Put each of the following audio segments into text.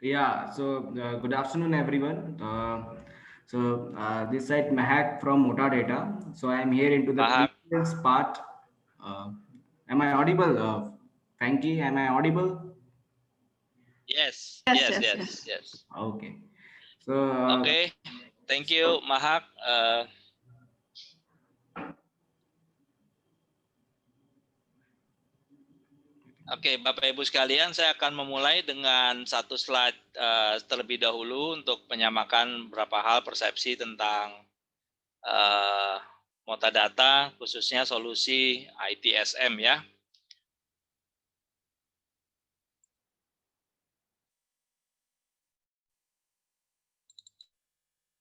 Yeah, so good afternoon, everyone. This side Mahak from Motadata. So I am here into the Mahak, pre-sales part. Am I audible? Frankie, am I audible? yes, Yes, yes, yes, yes, yes. yes. Okay. So, Oke, thank you, so Mahak. Oke, Bapak Ibu sekalian, saya akan memulai dengan satu slide terlebih dahulu untuk menyamakan beberapa hal persepsi tentang uh, metadata, khususnya solusi ITSM ya.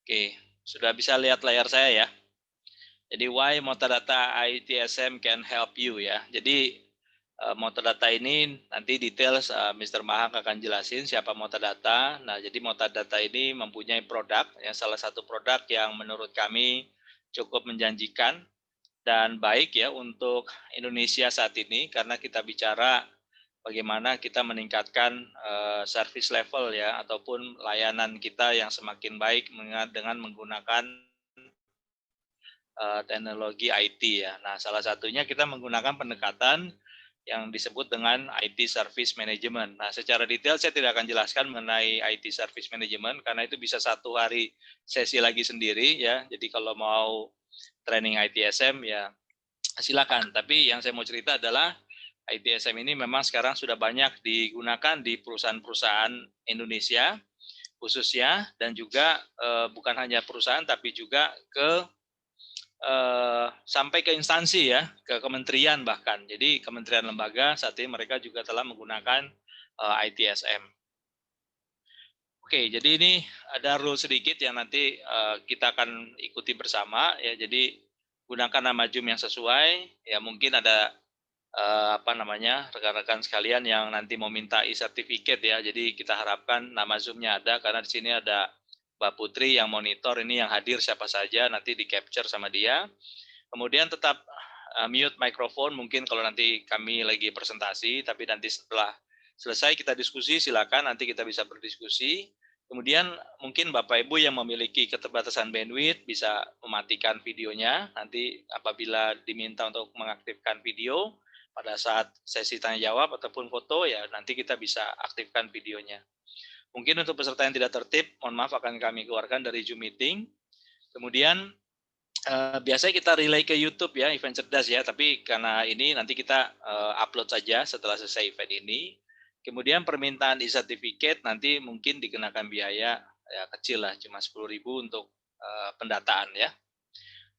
Oke, sudah bisa lihat layar saya ya. Jadi why metadata ITSM can help you ya. Jadi metadata ini nanti details Mr. Mahak akan jelasin siapa metadata. Nah, jadi metadata ini mempunyai produk, yang salah satu produk yang menurut kami cukup menjanjikan dan baik ya untuk Indonesia saat ini karena kita bicara bagaimana kita meningkatkan service level ya ataupun layanan kita yang semakin baik dengan menggunakan teknologi IT ya. Nah, salah satunya kita menggunakan pendekatan yang disebut dengan IT Service Management. Nah, secara detail saya tidak akan jelaskan mengenai IT Service Management karena itu bisa satu hari sesi lagi sendiri ya. Jadi kalau mau training ITSM ya silakan. Tapi yang saya mau cerita adalah ITSM ini memang sekarang sudah banyak digunakan di perusahaan-perusahaan Indonesia khususnya dan juga bukan hanya perusahaan tapi juga ke sampai ke instansi ya, ke kementerian bahkan. Jadi kementerian lembaga saat ini mereka juga telah menggunakan ITSM. Oke, jadi ini ada rule sedikit yang nanti kita akan ikuti bersama ya. Jadi gunakan nama Zoom yang sesuai. Ya mungkin ada rekan-rekan sekalian yang nanti mau minta e-certificate ya. Jadi kita harapkan nama Zoom-nya ada karena di sini ada Mbak Putri yang monitor ini yang hadir siapa saja nanti di capture sama dia. Kemudian tetap mute mikrofon mungkin kalau nanti kami lagi presentasi, tapi nanti setelah selesai kita diskusi silakan nanti kita bisa berdiskusi. Kemudian mungkin Bapak Ibu yang memiliki keterbatasan bandwidth bisa mematikan videonya. Nanti apabila diminta untuk mengaktifkan video pada saat sesi tanya jawab ataupun foto ya nanti kita bisa aktifkan videonya. Mungkin untuk peserta yang tidak tertib, mohon maaf akan kami keluarkan dari Zoom meeting. Kemudian biasanya kita relay ke YouTube ya, event cerdas ya, tapi karena ini nanti kita upload saja setelah selesai event ini. Kemudian permintaan e-certificate nanti mungkin dikenakan biaya ya kecil lah, cuma 10.000 untuk pendataan ya.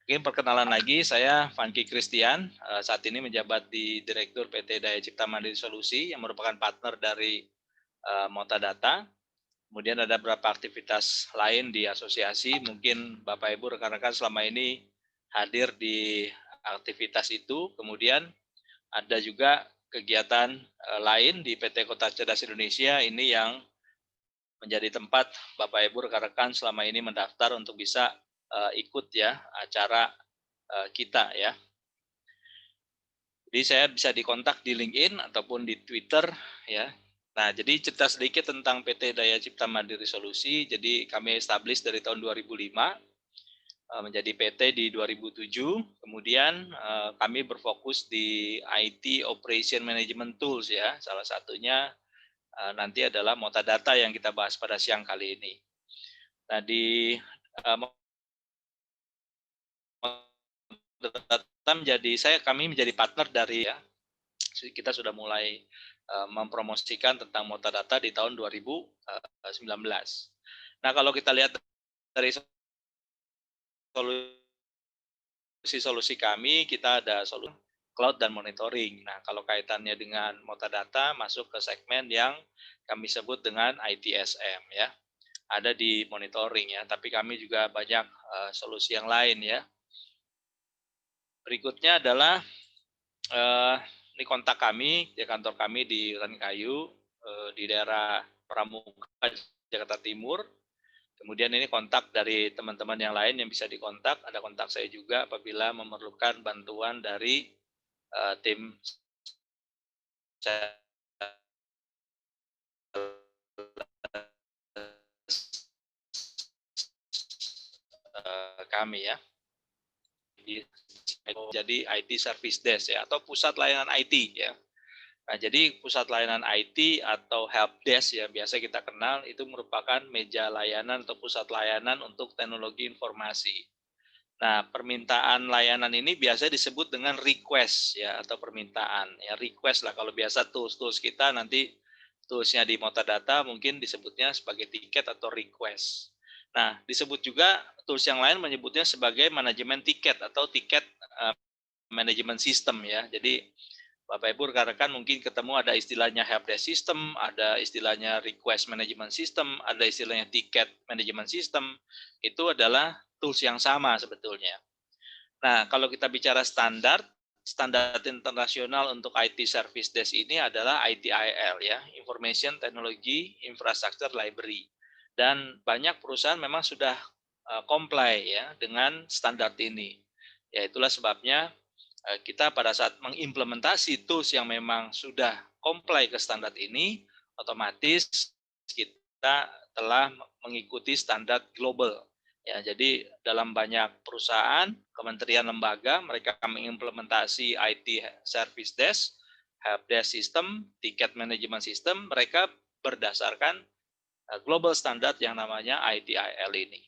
Mungkin perkenalan lagi, saya Vanki Christian, saat ini menjabat di Direktur PT Daya Cipta Mandiri Solusi yang merupakan partner dari Motadata. Kemudian ada beberapa aktivitas lain di asosiasi, mungkin Bapak Ibu rekan-rekan selama ini hadir di aktivitas itu. Kemudian ada juga kegiatan lain di PT Kota Cerdas Indonesia ini yang menjadi tempat Bapak Ibu rekan-rekan selama ini mendaftar untuk bisa ikut ya acara kita ya. Jadi saya bisa dikontak di LinkedIn ataupun di Twitter ya. Nah, jadi cerita sedikit tentang PT Daya Cipta Mandiri Solusi. Jadi kami establish dari tahun 2005 menjadi PT di 2007. Kemudian kami berfokus di IT Operation Management Tools ya. Salah satunya nanti adalah Motadata yang kita bahas pada siang kali ini. Nah, di Motadata kami menjadi partner dari ya. Kita sudah mulai mempromosikan tentang metadata di tahun 2019. Nah, kalau kita lihat dari solusi kami, kita ada solusi cloud dan monitoring. Nah, kalau kaitannya dengan metadata masuk ke segmen yang kami sebut dengan ITSM ya. Ada di monitoring ya, tapi kami juga banyak solusi yang lain ya. Berikutnya adalah ini kontak kami di kantor kami di Rancayu di daerah Pramuka Jakarta Timur. Kemudian ini kontak dari teman-teman yang lain yang bisa dikontak. Ada kontak saya juga apabila memerlukan bantuan dari tim kami ya. Jadi IT Service Desk ya, atau pusat layanan IT ya. Nah, jadi pusat layanan IT atau help desk ya biasa kita kenal itu merupakan meja layanan atau pusat layanan untuk teknologi informasi. Nah, permintaan layanan ini biasa disebut dengan request ya atau permintaan. Ya request lah kalau biasa tools kita nanti toolsnya di Motadata mungkin disebutnya sebagai tiket atau request. Nah, disebut juga tools yang lain menyebutnya sebagai manajemen tiket atau tiket manajemen sistem ya. Jadi Bapak Ibu rekan-rekan mungkin ketemu ada istilahnya helpdesk system, ada istilahnya request management system, ada istilahnya ticket management system. Itu adalah tools yang sama sebetulnya. Nah, kalau kita bicara standar internasional untuk IT Service Desk ini adalah ITIL ya, Information Technology Infrastructure Library. Dan banyak perusahaan memang sudah comply ya dengan standar ini. Ya itulah sebabnya kita pada saat mengimplementasi tools yang memang sudah comply ke standar ini, otomatis kita telah mengikuti standar global. Ya, jadi dalam banyak perusahaan, kementerian lembaga, mereka mengimplementasi IT Service Desk, Help Desk System, Ticket Management System, mereka berdasarkan global standard yang namanya ITIL ini.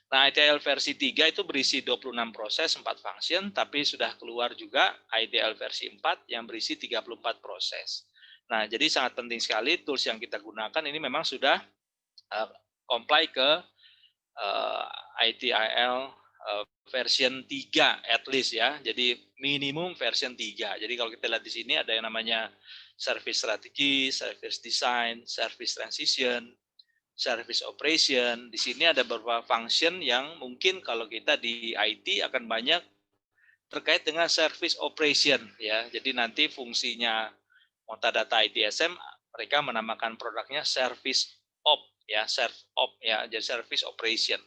Nah, ITIL versi 3 itu berisi 26 proses, 4 function, tapi sudah keluar juga ITIL versi 4 yang berisi 34 proses. Nah, jadi sangat penting sekali tools yang kita gunakan ini memang sudah comply ke ITIL version 3 at least ya. Jadi minimum version 3. Jadi kalau kita lihat di sini ada yang namanya service strategy, service design, service transition, service operation. Di sini ada beberapa function yang mungkin kalau kita di IT akan banyak terkait dengan service operation ya. Jadi nanti fungsinya Motadata ITSM mereka menamakan produknya service op ya, jadi service operation.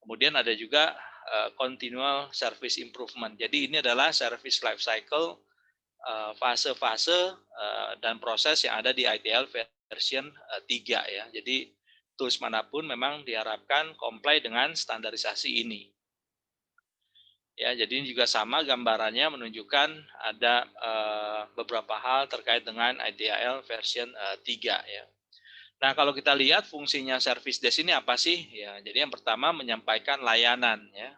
Kemudian ada juga continual service improvement. Jadi ini adalah service life cycle fase-fase dan proses yang ada di ITIL version 3 ya. Jadi tools manapun memang diharapkan comply dengan standarisasi ini. Ya, jadi ini juga sama gambarannya menunjukkan ada beberapa hal terkait dengan ITIL version 3 ya. Nah, kalau kita lihat fungsinya service desk ini apa sih? Ya, jadi yang pertama menyampaikan layanan ya.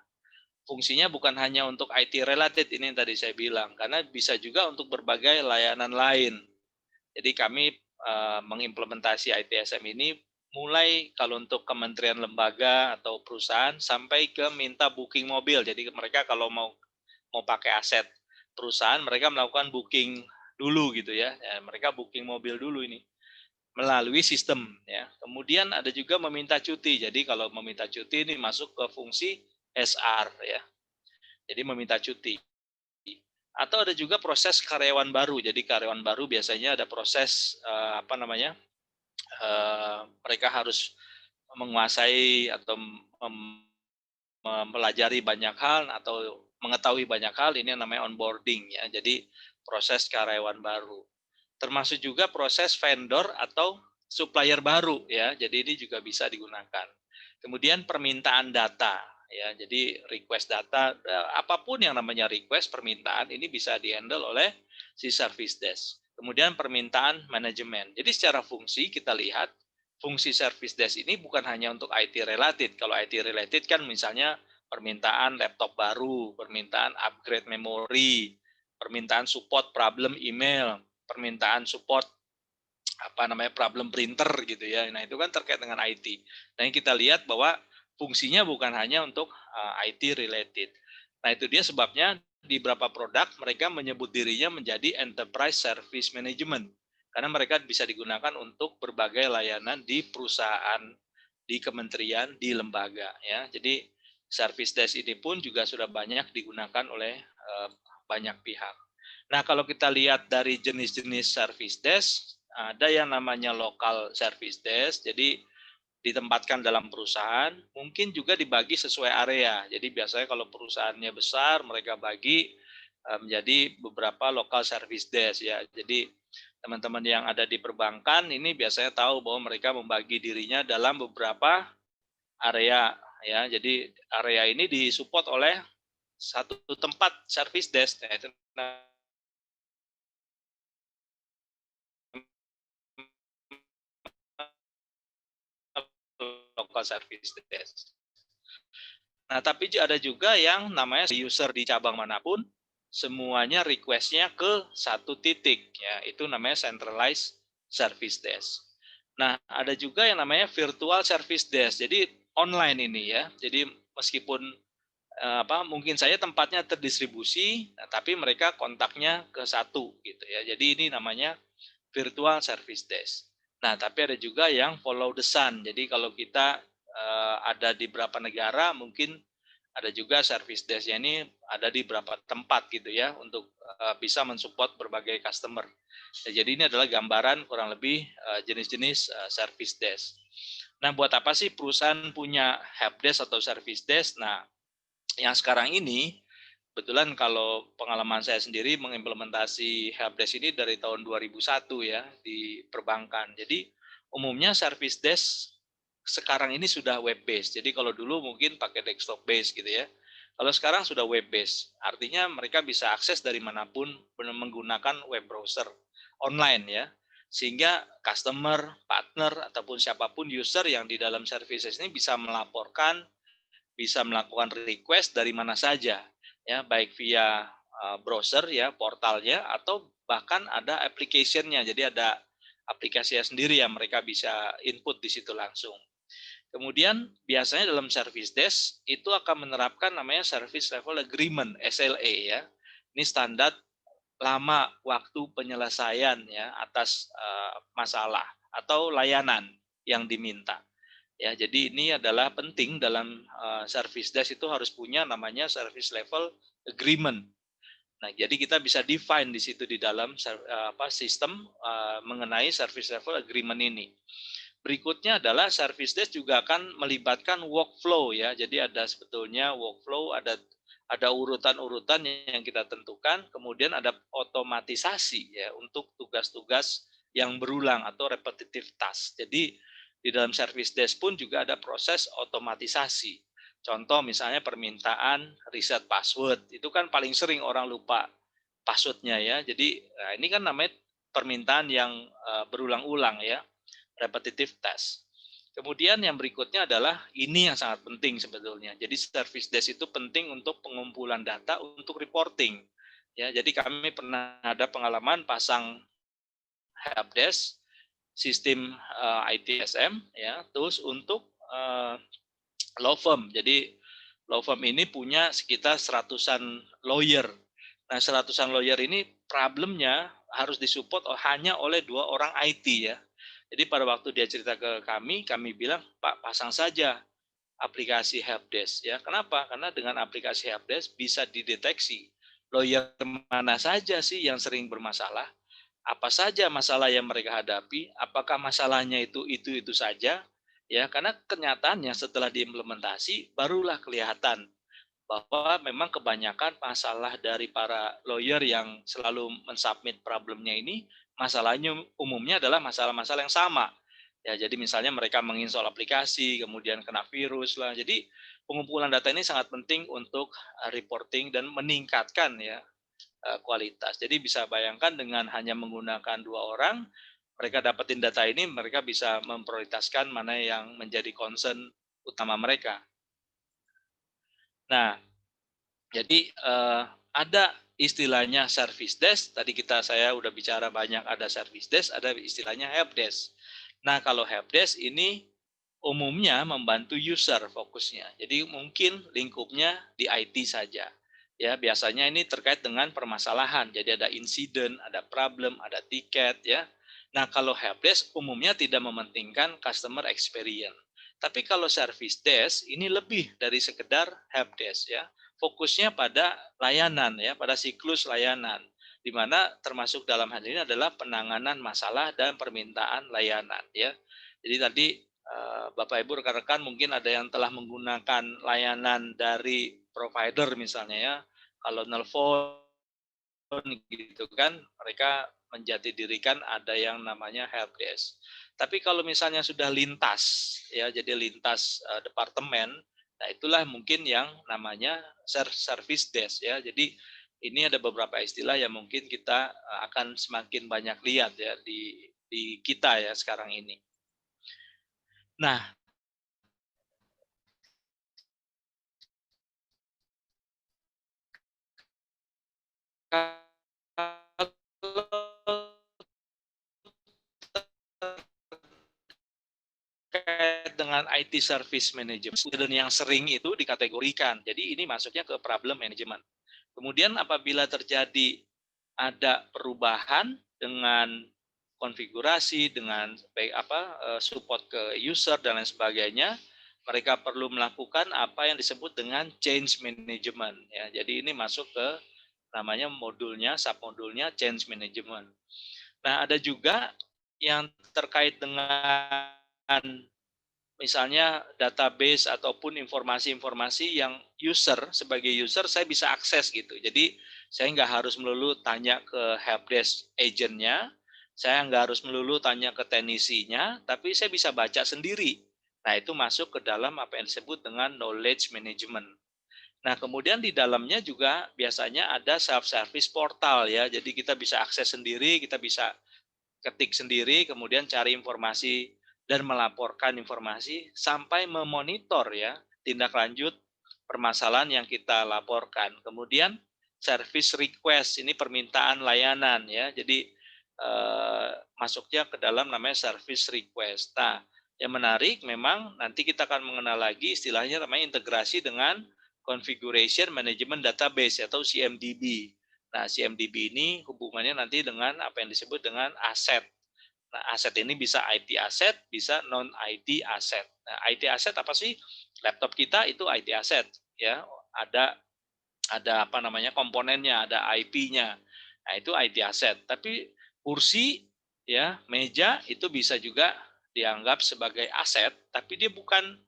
Fungsinya bukan hanya untuk IT related ini yang tadi saya bilang, karena bisa juga untuk berbagai layanan lain. Jadi kami mengimplementasi ITSM ini mulai kalau untuk kementerian lembaga atau perusahaan sampai ke minta booking mobil. Jadi mereka kalau mau pakai aset perusahaan, mereka melakukan booking dulu gitu ya. Mereka booking mobil dulu ini melalui sistem ya. Kemudian ada juga meminta cuti. Jadi kalau meminta cuti ini masuk ke fungsi SR ya. Jadi meminta cuti. Atau ada juga proses karyawan baru. Jadi karyawan baru biasanya ada proses mereka harus menguasai atau mempelajari banyak hal atau mengetahui banyak hal, ini yang namanya onboarding ya. Jadi proses karyawan baru. Termasuk juga proses vendor atau supplier baru ya. Jadi ini juga bisa digunakan. Kemudian permintaan data ya. Jadi request data, apapun yang namanya request permintaan ini bisa dihandle oleh si service desk. Kemudian permintaan manajemen. Jadi secara fungsi kita lihat fungsi service desk ini bukan hanya untuk IT related. Kalau IT related kan misalnya permintaan laptop baru, permintaan upgrade memori, permintaan support problem email, permintaan support problem printer gitu ya. Nah, itu kan terkait dengan IT. Nah, yang kita lihat bahwa fungsinya bukan hanya untuk IT related. Nah, itu dia sebabnya di beberapa produk mereka menyebut dirinya menjadi enterprise service management. Karena mereka bisa digunakan untuk berbagai layanan di perusahaan, di kementerian, di lembaga ya. Jadi service desk ini pun juga sudah banyak digunakan oleh banyak pihak. Nah, kalau kita lihat dari jenis-jenis service desk, ada yang namanya local service desk. Jadi ditempatkan dalam perusahaan, mungkin juga dibagi sesuai area. Jadi biasanya kalau perusahaannya besar, mereka bagi menjadi beberapa local service desk ya. Jadi teman-teman yang ada di perbankan ini biasanya tahu bahwa mereka membagi dirinya dalam beberapa area ya. Jadi area ini disupport oleh satu tempat service desk, ya, itu local service desk. Nah, tapi ada juga yang namanya user di cabang manapun, semuanya request-nya ke satu titik, ya, itu namanya centralized service desk. Nah, ada juga yang namanya virtual service desk, jadi online ini ya, jadi meskipun mungkin saya tempatnya terdistribusi, nah, tapi mereka kontaknya ke satu gitu ya, jadi ini namanya virtual service desk. Nah, tapi ada juga yang follow the sun, jadi kalau kita ada di beberapa negara, mungkin ada juga service desk-nya ini ada di beberapa tempat gitu ya untuk bisa mensupport berbagai customer. Ya, jadi ini adalah gambaran kurang lebih jenis-jenis service desk. Nah, buat apa sih perusahaan punya helpdesk atau service desk? Nah, yang sekarang ini kebetulan kalau pengalaman saya sendiri mengimplementasi helpdesk ini dari tahun 2001 ya di perbankan. Jadi umumnya service desk sekarang ini sudah web based. Jadi kalau dulu mungkin pakai desktop based gitu ya. Kalau sekarang sudah web based. Artinya mereka bisa akses dari manapun menggunakan web browser online ya. Sehingga customer, partner ataupun siapapun user yang di dalam services ini bisa melaporkan, bisa melakukan request dari mana saja ya, baik via browser ya, portalnya atau bahkan ada application-nya. Jadi ada aplikasinya sendiri yang mereka bisa input di situ langsung. Kemudian biasanya dalam service desk itu akan menerapkan namanya service level agreement (SLA) ya. Ini standar lama waktu penyelesaian ya atas masalah atau layanan yang diminta. Ya, jadi ini adalah penting dalam service desk itu harus punya namanya service level agreement. Nah, jadi kita bisa define di situ di dalam sistem mengenai service level agreement ini. Berikutnya adalah service desk juga akan melibatkan workflow ya. Jadi ada sebetulnya workflow, ada urutan-urutan yang kita tentukan, kemudian ada otomatisasi ya untuk tugas-tugas yang berulang atau repetitive task. Jadi di dalam service desk pun juga ada proses otomatisasi. Contoh misalnya permintaan reset password, itu kan paling sering orang lupa passwordnya ya. Jadi ini kan namanya permintaan yang berulang-ulang ya, repetitive task. Kemudian yang berikutnya adalah ini yang sangat penting sebetulnya. Jadi service desk itu penting untuk pengumpulan data untuk reporting. Ya, jadi kami pernah ada pengalaman pasang helpdesk sistem ITSM ya, terus untuk law firm. Jadi law firm ini punya sekitar seratusan lawyer. Nah, seratusan lawyer ini problemnya harus disupport hanya oleh 2 orang IT ya. Jadi pada waktu dia cerita ke kami bilang, "Pak, pasang saja aplikasi helpdesk." Ya, kenapa? Karena dengan aplikasi helpdesk bisa dideteksi lawyer mana saja sih yang sering bermasalah, apa saja masalah yang mereka hadapi, apakah masalahnya itu saja, ya, karena kenyataannya setelah diimplementasi barulah kelihatan bahwa memang kebanyakan masalah dari para lawyer yang selalu mensubmit problemnya ini, masalahnya umumnya adalah masalah-masalah yang sama. Ya, jadi misalnya mereka menginstall aplikasi, kemudian kena virus lah. Jadi pengumpulan data ini sangat penting untuk reporting dan meningkatkan ya kualitas. Jadi bisa bayangkan dengan hanya menggunakan 2 orang, mereka dapetin data ini, mereka bisa memprioritaskan mana yang menjadi concern utama mereka. Nah, jadi ada istilahnya service desk. Tadi saya udah bicara banyak, ada service desk, ada istilahnya helpdesk. Nah, kalau helpdesk ini umumnya membantu user fokusnya. Jadi mungkin lingkupnya di IT saja. Ya, biasanya ini terkait dengan permasalahan. Jadi ada insiden, ada problem, ada tiket ya. Nah, kalau helpdesk umumnya tidak mementingkan customer experience. Tapi kalau service desk ini lebih dari sekedar helpdesk ya. Fokusnya pada layanan ya, pada siklus layanan, di mana termasuk dalam hal ini adalah penanganan masalah dan permintaan layanan ya. Jadi tadi Bapak Ibu rekan-rekan mungkin ada yang telah menggunakan layanan dari provider misalnya ya. Kalau nelpon gitu kan, mereka menjatidirikan ada yang namanya helpdesk. Tapi kalau misalnya sudah lintas ya, jadi lintas departemen, Nah, itulah mungkin yang namanya service desk ya. Jadi ini ada beberapa istilah yang mungkin kita akan semakin banyak lihat ya di kita ya sekarang ini. Nah, terkait dengan IT service management dan yang sering itu dikategorikan. Jadi ini masuknya ke problem management. Kemudian apabila terjadi ada perubahan dengan konfigurasi, dengan support ke user dan lain sebagainya, mereka perlu melakukan apa yang disebut dengan change management ya. Jadi ini masuk ke namanya modulnya, submodulnya change management. Nah, ada juga yang terkait dengan misalnya database ataupun informasi-informasi yang sebagai user saya bisa akses gitu. Jadi saya nggak harus melulu tanya ke helpdesk agentnya, saya nggak harus melulu tanya ke teknisinya, tapi saya bisa baca sendiri. Nah, itu masuk ke dalam apa yang disebut dengan knowledge management. Nah, kemudian di dalamnya juga biasanya ada self-service portal ya. Jadi kita bisa akses sendiri, kita bisa ketik sendiri, kemudian cari informasi dan melaporkan informasi sampai memonitor ya tindak lanjut permasalahan yang kita laporkan. Kemudian service request ini permintaan layanan ya. Jadi masuknya ke dalam namanya service request. Nah, yang menarik memang nanti kita akan mengenal lagi istilahnya namanya integrasi dengan configuration management database atau CMDB. Nah, CMDB ini hubungannya nanti dengan apa yang disebut dengan aset. Nah, aset ini bisa IT aset, bisa non-IT aset. Nah, IT aset apa sih? Laptop kita itu IT aset, ya. Ada apa namanya komponennya, ada IP-nya. Nah, itu IT aset. Tapi kursi, ya, meja itu bisa juga dianggap sebagai aset, tapi dia bukan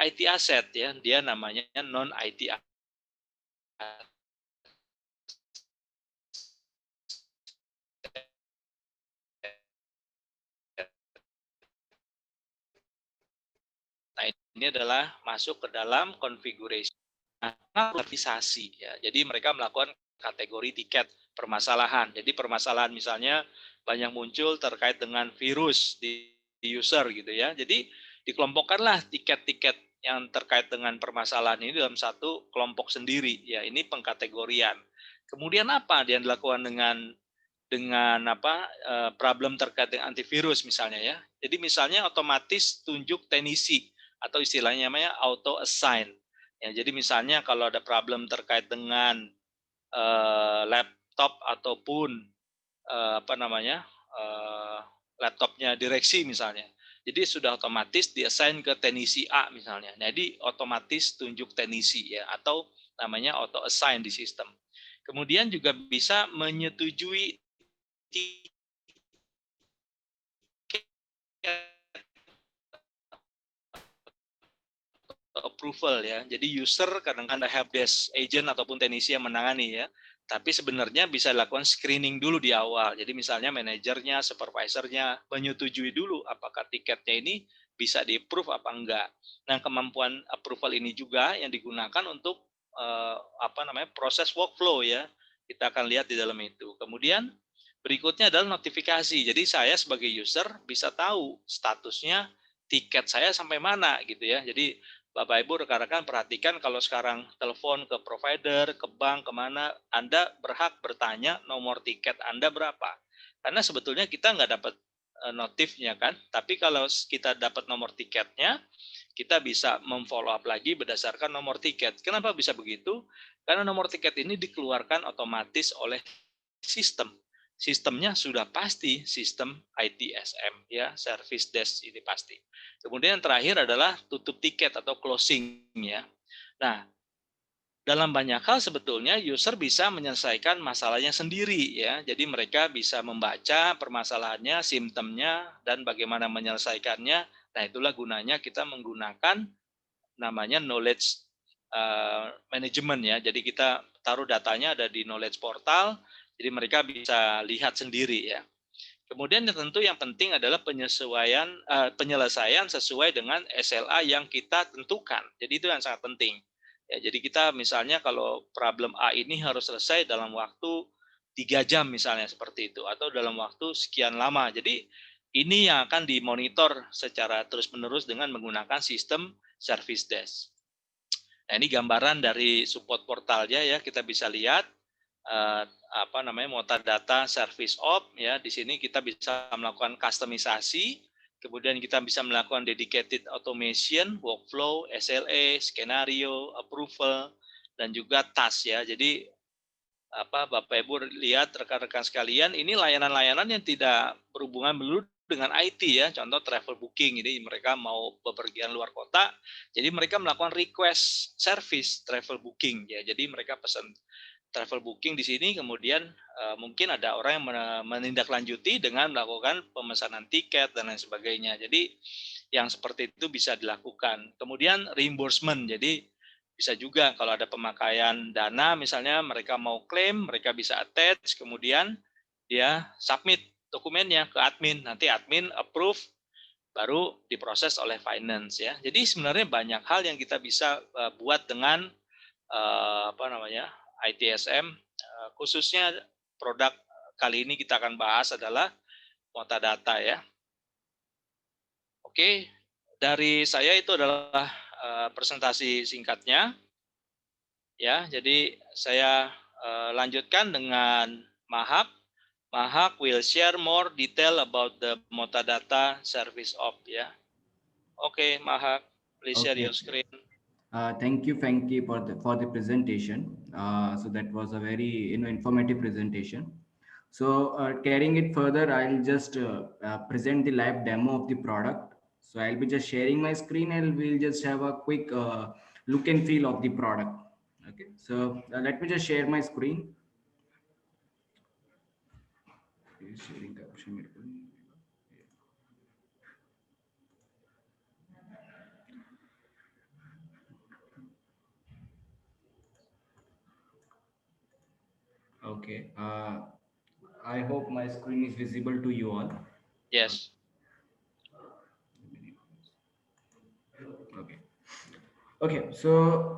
IT aset ya, dia namanya non-IT aset. Nah, ini adalah masuk ke dalam configuration. Nah, kategorisasi ya. Jadi mereka melakukan kategori tiket permasalahan. Jadi permasalahan misalnya banyak muncul terkait dengan virus di user gitu ya. Jadi dikelompokkanlah tiket-tiket yang terkait dengan permasalahan ini dalam satu kelompok sendiri ya. Ini pengkategorian. Kemudian apa yang dilakukan dengan problem terkait dengan antivirus misalnya ya. Jadi misalnya otomatis tunjuk teknisi atau istilahnya namanya auto assign. Ya, jadi misalnya kalau ada problem terkait dengan laptop ataupun laptopnya direksi misalnya. Jadi sudah otomatis diassign ke teknisi A misalnya. Jadi otomatis tunjuk teknisi ya atau namanya auto assign di sistem. Kemudian juga bisa menyetujui approval ya. Jadi user kadang-kadang ada helpdesk agent ataupun teknisi yang menangani ya. Tapi sebenarnya bisa dilakukan screening dulu di awal. Jadi misalnya manajernya, supervisornya menyetujui dulu apakah tiketnya ini bisa di-approve apa enggak. Nah, kemampuan approval ini juga yang digunakan untuk proses workflow ya. Kita akan lihat di dalam itu. Kemudian berikutnya adalah notifikasi. Jadi saya sebagai user bisa tahu statusnya tiket saya sampai mana gitu ya. Jadi Bapak Ibu rekan-rekan perhatikan kalau sekarang telepon ke provider, ke bank, kemana, Anda berhak bertanya nomor tiket Anda berapa. Karena sebetulnya kita nggak dapat notifnya kan, tapi kalau kita dapat nomor tiketnya, kita bisa memfollow up lagi berdasarkan nomor tiket. Kenapa bisa begitu? Karena nomor tiket ini dikeluarkan otomatis oleh sistem. Sistemnya sudah pasti sistem ITSM ya, service desk ini pasti. Kemudian yang terakhir adalah tutup tiket atau closing ya. Nah, dalam banyak hal sebetulnya user bisa menyelesaikan masalahnya sendiri ya. Jadi mereka bisa membaca permasalahannya, simptomnya dan bagaimana menyelesaikannya. Nah, itulah gunanya kita menggunakan namanya knowledge management ya. Jadi kita taruh datanya ada di knowledge portal, jadi mereka bisa lihat sendiri ya. Kemudian tentu yang penting adalah penyelesaian sesuai dengan SLA yang kita tentukan. Jadi itu yang sangat penting. Ya, jadi kita misalnya kalau problem A ini harus selesai dalam waktu 3 jam misalnya seperti itu, atau dalam waktu sekian lama. Jadi ini yang akan dimonitor secara terus-menerus dengan menggunakan sistem service desk. Nah, ini gambaran dari support portalnya ya, kita bisa lihat metadata service op ya. Di sini kita bisa melakukan kustomisasi, kemudian kita bisa melakukan dedicated automation, workflow, SLA, skenario, approval, dan juga task ya. Jadi Bapak Ibu lihat rekan-rekan sekalian, ini layanan-layanan yang tidak berhubungan melulu dengan IT ya, contoh travel booking. Jadi mereka mau bepergian luar kota, jadi mereka melakukan request service travel booking ya. Jadi mereka pesan travel booking di sini, kemudian mungkin ada orang yang menindaklanjuti dengan melakukan pemesanan tiket dan lain sebagainya. Jadi yang seperti itu bisa dilakukan. Kemudian reimbursement, jadi bisa juga kalau ada pemakaian dana, misalnya mereka mau klaim, mereka bisa attach, kemudian dia submit dokumennya ke admin, nanti admin approve, baru diproses oleh finance ya. Jadi sebenarnya banyak hal yang kita bisa buat dengan ITSM, khususnya produk kali ini kita akan bahas adalah metadata ya. Oke, dari saya itu adalah presentasi singkatnya. Ya, jadi saya lanjutkan dengan Mahak. Mahak will share more detail about the metadata service op ya. Oke, Mahak, please share your screen. Thank you, Frankie, for the presentation. So that was a very informative presentation. So carrying it further, I'll just present the live demo of the product. So I'll be just sharing my screen and we'll just have a quick look and feel of the product. Okay, so let me just share my screen. Sharing caption. Okay. I hope my screen is visible to you all. Yes. Okay. Okay. So,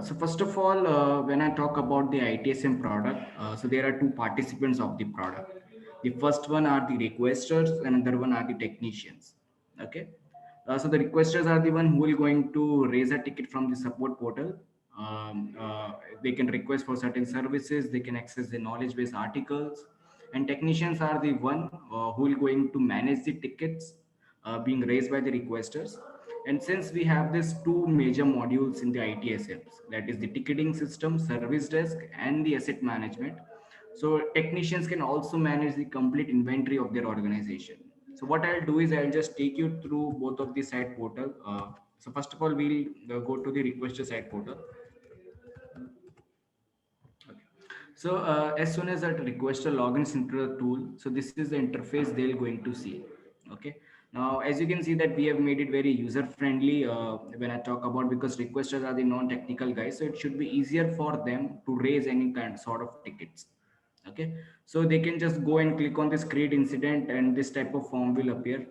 so first of all, when I talk about the ITSM product, so there are two participants of the product. The first one are the requesters, and another one are the technicians. Okay. So the requesters are the one who will going to raise a ticket from the support portal. They can request for certain services. They can access the knowledge base articles, and technicians are the one who will going to manage the tickets being raised by the requesters. And since we have these two major modules in the ITSMs, that is the ticketing system, service desk, and the asset management. So technicians can also manage the complete inventory of their organization. So what I'll do is I'll just take you through both of the site portal. So first of all, we'll go to the requester site portal. Okay. So as soon as that requester logins into the tool, so this is the interface they're going to see. Okay. Now, as you can see that we have made it very user friendly when I talk about, because requesters are the non-technical guys, so it should be easier for them to raise any kind sort of tickets. Okay, so they can just go and click on this create incident, and this type of form will appear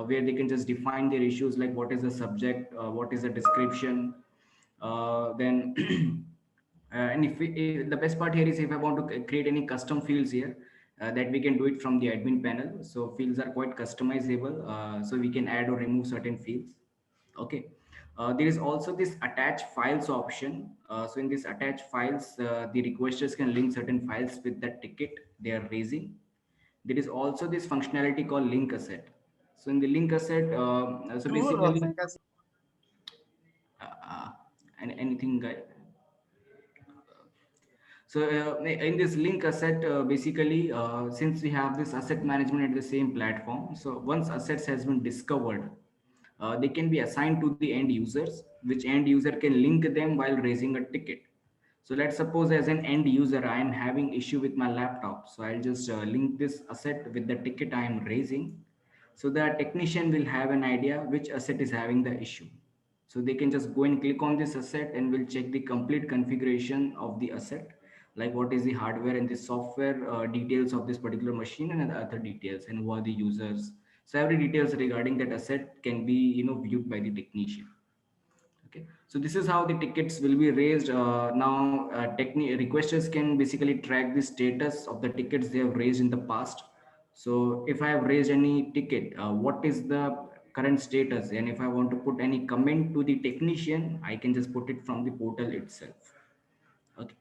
where they can just define their issues, like what is the subject, what is the description, then and if the best part here is if I want to create any custom fields here, that we can do it from the admin panel. So fields are quite customizable, so we can add or remove certain fields. Okay. There is also this attach files option. So in this attach files, the requesters can link certain files with the ticket they are raising. There is also this functionality called link asset. So in the link asset, so basically, and anything, guy. So in this link asset, basically, since we have this asset management at the same platform, so once assets has been discovered, they can be assigned to the end users, which end user can link them while raising a ticket. So let's suppose as an end user, I am having issue with my laptop. So I'll just link this asset with the ticket I am raising. So the technician will have an idea which asset is having the issue. So they can just go and click on this asset and will check the complete configuration of the asset. like what is the hardware and the software details of this particular machine and other details, and who are the users. So every details regarding that asset can be viewed by the technician. Okay, so this is how the tickets will be raised. Now, requesters can basically track the status of the tickets they have raised in the past. So if I have raised any ticket, what is the current status? And if I want to put any comment to the technician, I can just put it from the portal itself. Okay.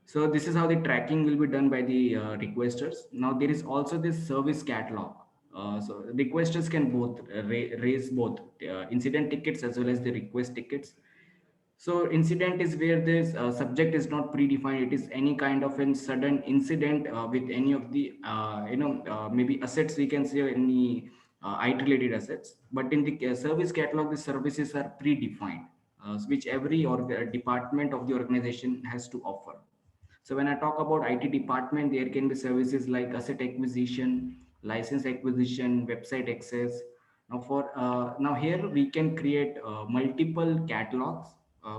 So this is how the tracking will be done by the requesters. Now there is also this service catalog. So requesters can both raise both incident tickets as well as the request tickets. So incident is where this subject is not predefined. It is any kind of a sudden incident with any of the maybe assets, we can say, or any IT related assets. But in the service catalog, the services are predefined, which every or department of the organization has to offer. So when I talk about IT department, there can be services like asset acquisition, license acquisition, website access. Now here we can create multiple catalogs.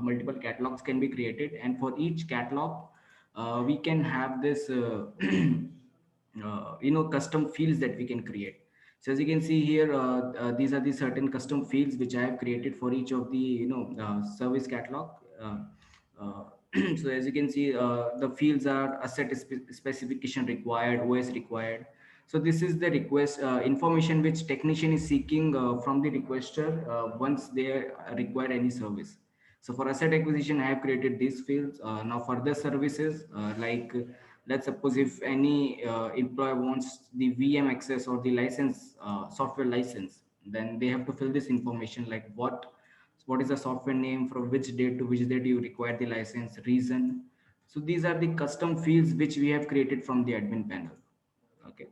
Multiple catalogs can be created, and for each catalog, we can have this custom fields that we can create. So as you can see here, these are the certain custom fields which I have created for each of the service catalog. Uh, so as you can see, the fields are asset specification required, OS required. So this is the request information which technician is seeking from the requester once they require any service. So for asset acquisition, I have created these fields. Now further services, let's suppose if any employee wants the VM access or the license, software license, then they have to fill this information like what is the software name, from which date to which date you require the license, reason. So these are the custom fields which we have created from the admin panel. Okay.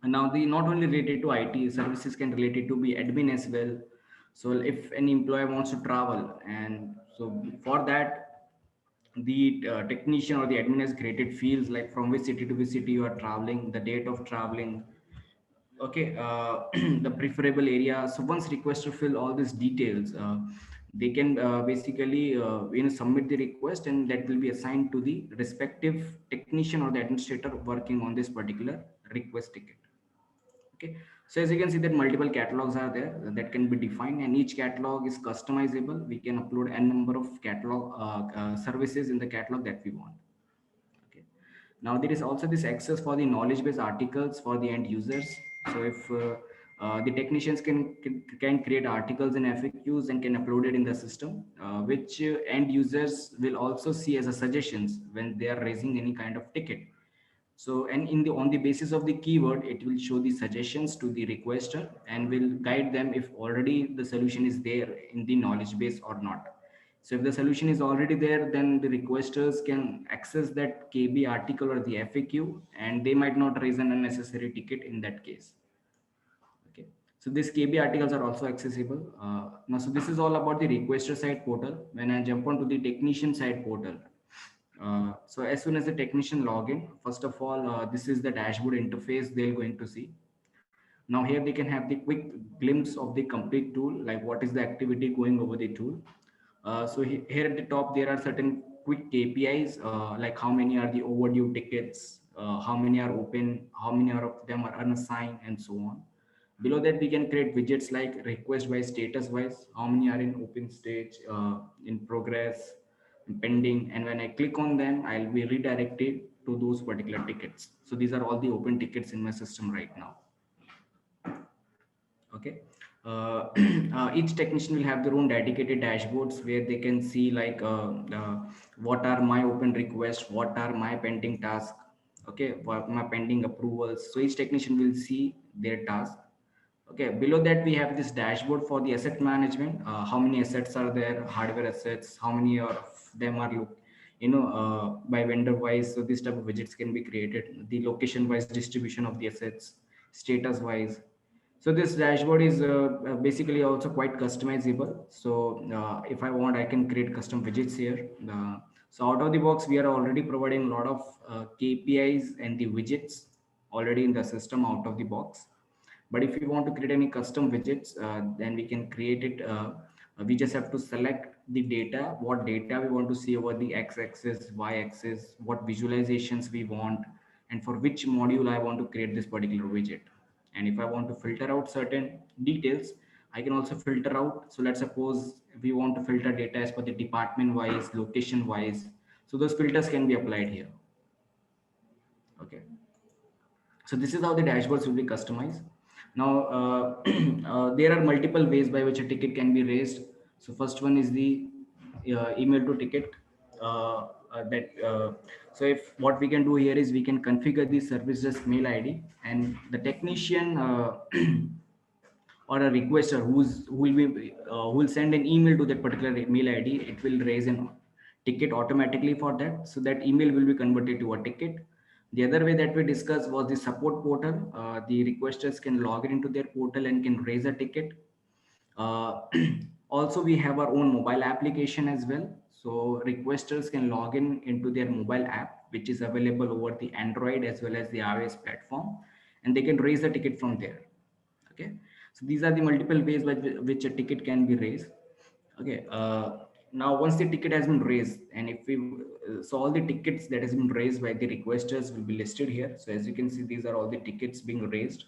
And now the not only related to IT services can relate it to be admin as well. So if any employee wants to travel, and so for that the technician or the admin has created fields like from which city to which city you are traveling, the date of traveling. Okay, the preferable area. So once requester fill all these details, they can basically submit the request, and that will be assigned to the respective technician or the administrator working on this particular request ticket. Okay, so as you can see that multiple catalogs are there that can be defined, and each catalog is customizable. We can upload n number of catalog services in the catalog that we want. Okay, now there is also this access for the knowledge base articles for the end users. So if the technicians can create articles and FAQs and can upload it in the system, which end users will also see as a suggestions when they are raising any kind of ticket. So, and in the on the basis of the keyword, it will show the suggestions to the requester and will guide them if already the solution is there in the knowledge base or not. So if the solution is already there, then the requesters can access that KB article or the FAQ, and they might not raise an unnecessary ticket in that case. Okay. So these KB articles are also accessible. Now, so this is all about the requester side portal. When I jump onto the technician side portal, so as soon as the technician login, first of all, this is the dashboard interface they're going to see. Now here they can have the quick glimpse of the complete tool, like what is the activity going over the tool. Here at the top, there are certain quick KPIs, like how many are the overdue tickets, how many are open, how many are of them are unassigned, and so on. Below that, we can create widgets like request by status wise, how many are in open stage, in progress, pending. And when I click on them, I'll be redirected to those particular tickets. So these are all the open tickets in my system right now. Okay. Each technician will have their own dedicated dashboards where they can see like what are my open requests, what are my pending tasks, okay, what my pending approvals. So each technician will see their task. Okay, below that we have this dashboard for the asset management. How many assets are there, hardware assets, how many of them are by vendor wise. So this type of widgets can be created, the location wise distribution of the assets, status wise. So this dashboard is basically also quite customizable. So if I want, I can create custom widgets here. So out of the box, we are already providing a lot of KPIs and the widgets already in the system out of the box. But if you want to create any custom widgets, then we can create it We just have to select the data, what data we want to see over the x-axis, y-axis, what visualizations we want, and for which module I want to create this particular widget. And if I want to filter out certain details, I can also filter out. So let's suppose we want to filter data as per the department wise, location wise. So those filters can be applied here. Okay. So this is how the dashboards will be customized. Now, there are multiple ways by which a ticket can be raised. So first one is the email to ticket. That So if what we can do here is we can configure the service desk mail ID, and the technician or a requester who will be who will send an email to that particular mail ID, it will raise a ticket automatically for that. So that email will be converted to a ticket. The other way that we discussed was the support portal. The requesters can log into their portal and can raise a ticket. uh, Also, we have our own mobile application as well. So requesters can log in into their mobile app, which is available over the Android as well as the iOS platform, and they can raise the ticket from there. Okay, so these are the multiple ways by which a ticket can be raised. Okay, now once the ticket has been raised, and if we so all the tickets that has been raised by the requesters will be listed here. So as you can see, these are all the tickets being raised.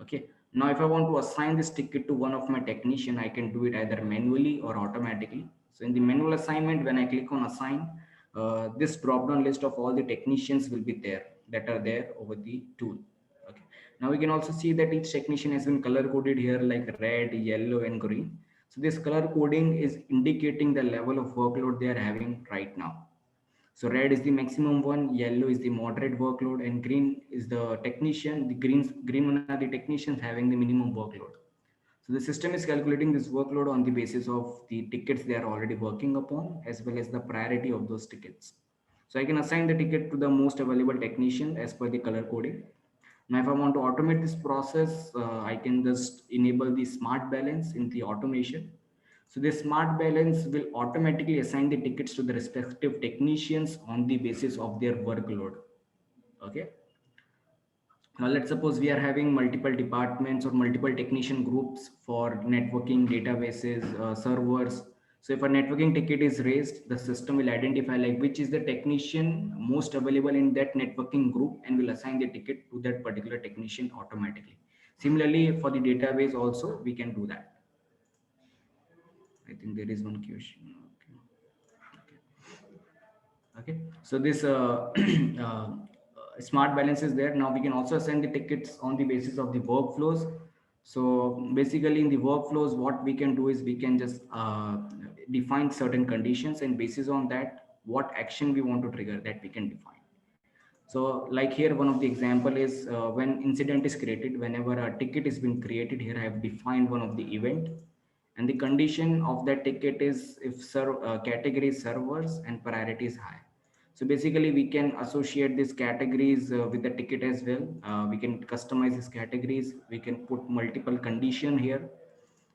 Okay, now if I want to assign this ticket to one of my technician, I can do it either manually or automatically. So in the manual assignment, when I click on assign, this drop down list of all the technicians will be there that are there over the tool. Okay, now we can also see that each technician has been color coded here like red, yellow and green. So this color coding is indicating the level of workload they are having right now. So red is the maximum one, yellow is the moderate workload, and green is the technician. The green one are the technicians having the minimum workload. So the system is calculating this workload on the basis of the tickets they are already working upon, as well as the priority of those tickets. So I can assign the ticket to the most available technician as per the color coding. Now, if I want to automate this process, I can just enable the smart balance in the automation. So this smart balance will automatically assign the tickets to the respective technicians on the basis of their workload. Okay. Now let's suppose we are having multiple departments or multiple technician groups for networking, databases, servers. So if a networking ticket is raised, the system will identify like which is the technician most available in that networking group and will assign the ticket to that particular technician automatically. Similarly, for the database also, we can do that. I think there is one question. Okay, so this smart balance is there. Now we can also send the tickets on the basis of the workflows. So basically in the workflows, what we can do is we can just define certain conditions, and basis on that, what action we want to trigger, that we can define. So like here, one of the example is when incident is created, whenever a ticket is being created, here I have defined one of the event, and the condition of that ticket is if category is servers and priority is high. So basically we can associate these categories with the ticket as well. We can customize these categories. We can put multiple condition here.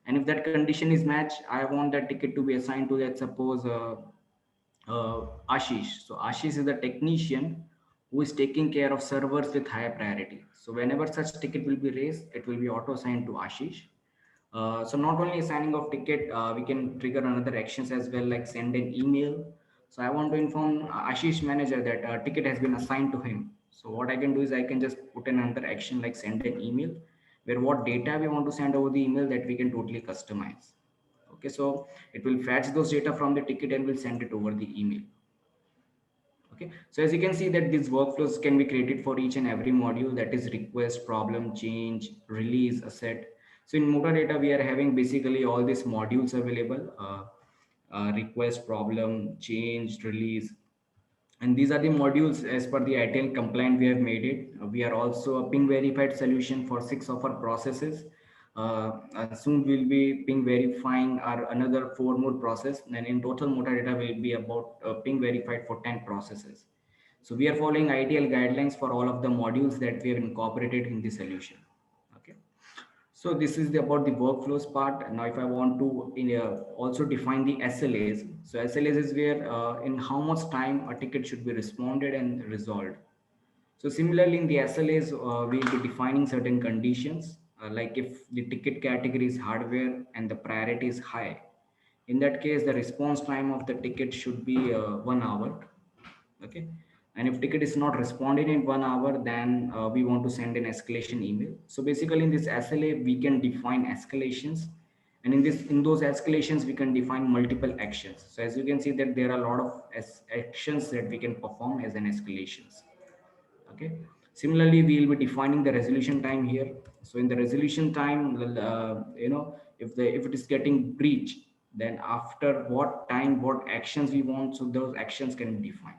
And if that condition is matched, I want that ticket to be assigned to, let's suppose, Ashish. So Ashish is the technician who is taking care of servers with higher priority. So whenever such ticket will be raised, it will be auto assigned to Ashish. So not only assigning of ticket, we can trigger another actions as well, like send an email. So I want to inform Ashish manager that a ticket has been assigned to him. So what I can do is I can just put in another action like send an email, where what data we want to send over the email, that we can totally customize. Okay, so it will fetch those data from the ticket and will send it over the email. Okay, so as you can see that these workflows can be created for each and every module, that is request, problem, change, release, asset. So in Data, we are having basically all these modules available, request, problem, change, release. And these are the modules as per the ITIL compliant we have made it. We are also a ping verified solution for 6 of our processes. Soon we'll be ping verifying our another 4 more process, and in total Data will be about ping verified for 10 processes. So we are following ITIL guidelines for all of the modules that we have incorporated in the solution. Okay. So this is about the workflows part. Now, if I want to also define the SLAs. So SLAs is where in how much time a ticket should be responded and resolved. So similarly in the SLAs, we'll be defining certain conditions. like if the ticket category is hardware and the priority is high, in that case the response time of the ticket should be 1 hour. Okay, and if ticket is not responding in 1 hour, then we want to send an escalation email. So basically in this SLA we can define escalations, and in those escalations we can define multiple actions. So as you can see that there are a lot of actions that we can perform as an escalations. Okay, similarly we will be defining the resolution time here. So in the resolution time, if it is getting breached, then after what time what actions we want, so those actions can be defined.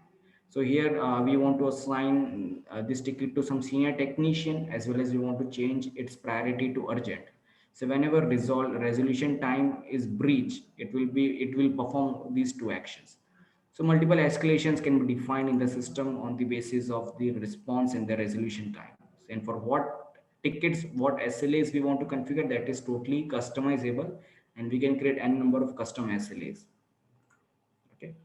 So here we want to assign this ticket to some senior technician, as well as we want to change its priority to urgent. So whenever resolve resolution time is breached, it will perform these two actions. So multiple escalations can be defined in the system on the basis of the response and the resolution time. And for what tickets, what SLAs we want to configure, that is totally customizable, and we can create n number of custom SLAs. Okay.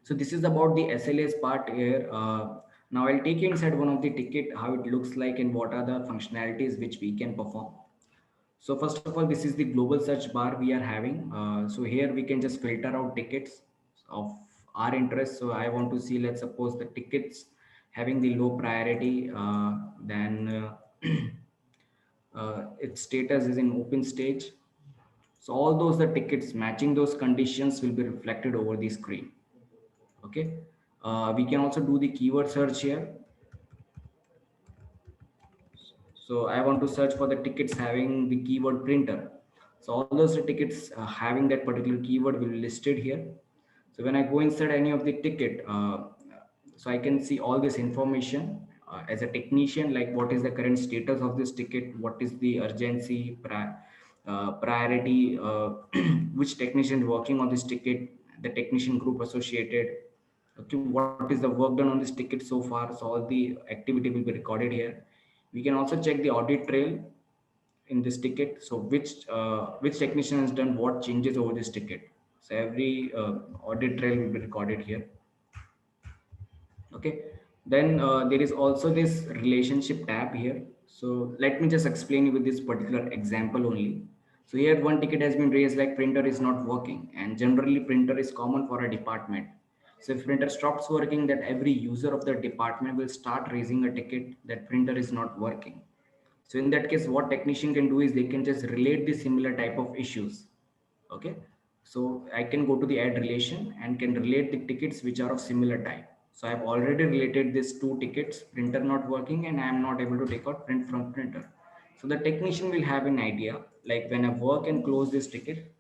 So this is about the SLAs part here. Now I'll take you inside one of the ticket, how it looks like and what are the functionalities which we can perform. So first of all, this is the global search bar we are having. So here we can just filter out tickets of our interest. So I want to see, let's suppose the tickets having the low priority, then its status is in open stage. So all those the tickets matching those conditions will be reflected over the screen. Okay. We can also do the keyword search here. So I want to search for the tickets having the keyword printer. So all those tickets having that particular keyword will be listed here. So when I go inside any of the ticket, so I can see all this information as a technician, like what is the current status of this ticket, what is the urgency, priority, which technician is working on this ticket, the technician group associated. Okay, what is the work done on this ticket so far? So all the activity will be recorded here. We can also check the audit trail in this ticket. So which technician has done what changes over this ticket. So every audit trail will be recorded here. Okay, then there is also this relationship tab here. So let me just explain you with this particular example only. So here one ticket has been raised like printer is not working, and generally printer is common for a department. So if printer stops working, that every user of the department will start raising a ticket that printer is not working. So in that case, what technician can do is they can just relate the similar type of issues. Okay, so I can go to the add relation and can relate the tickets which are of similar type. So I've already related these two tickets, printer not working and I am not able to take out print from printer. So the technician will have an idea, like when I work and close this ticket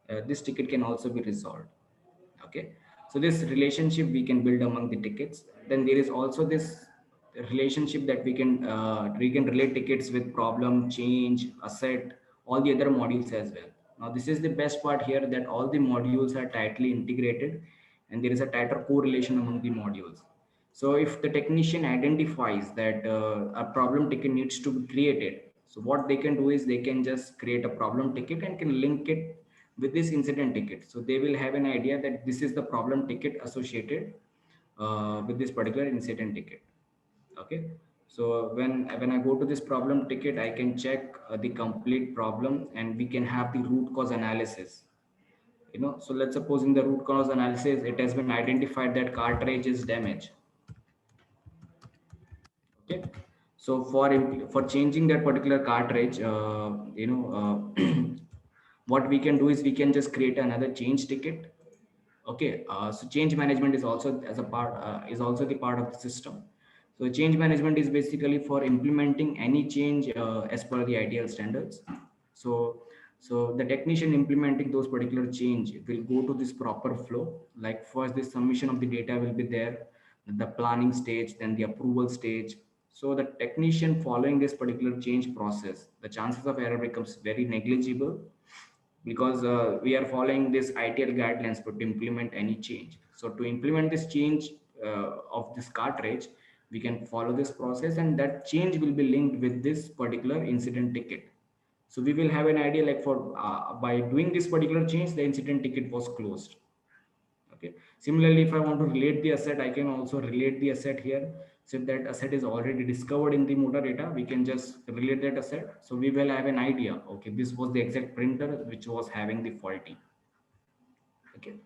can also be resolved. Okay, so this relationship we can build among the tickets. Then there is also this relationship that we can relate tickets with problem, change, asset, all the other modules as well. Now this is the best part here, that all the modules are tightly integrated and there is a tighter correlation among the modules. So if the technician identifies that a problem ticket needs to be created, so what they can do is they can just create a problem ticket and can link it with this incident ticket. So they will have an idea that this is the problem ticket associated with this particular incident ticket. Okay, so when I go to this problem ticket, I can check the complete problem and we can have the root cause analysis. So let's suppose in the root cause analysis it has been identified that cartridge is damaged. Okay, so for changing that particular cartridge, what we can do is we can just create another change ticket. Okay, so change management is also as a part is also the part of the system. So change management is basically for implementing any change as per the ideal standards. So so the technician implementing those particular change will go to this proper flow. Like first the submission of the data will be there, the planning stage, then the approval stage. So the technician following this particular change process, the chances of error becomes very negligible, because we are following this ITL guidelines to implement any change. So to implement this change of this cartridge, we can follow this process and that change will be linked with this particular incident ticket. So we will have an idea like for by doing this particular change, the incident ticket was closed. Okay, similarly if I want to relate the asset, I can also relate the asset here. So if that asset is already discovered in the motor data, we can just relate that asset. So we will have an idea, okay, this was the exact printer which was having the faulty. Okay.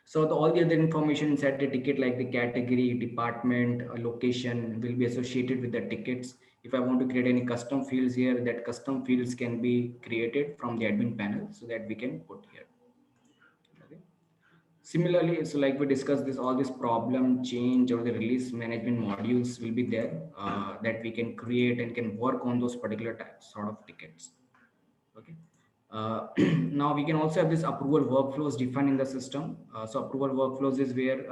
So all the other information inside the ticket, like the category, department, location, will be associated with the tickets. If I want to create any custom fields here, that custom fields can be created from the admin panel so that we can put here. Okay. Similarly, so like we discussed, this all this problem change or the release management modules will be there that we can create and can work on those particular types sort of tickets. Okay. Now we can also have this approval workflows defined in the system. So approval workflows is where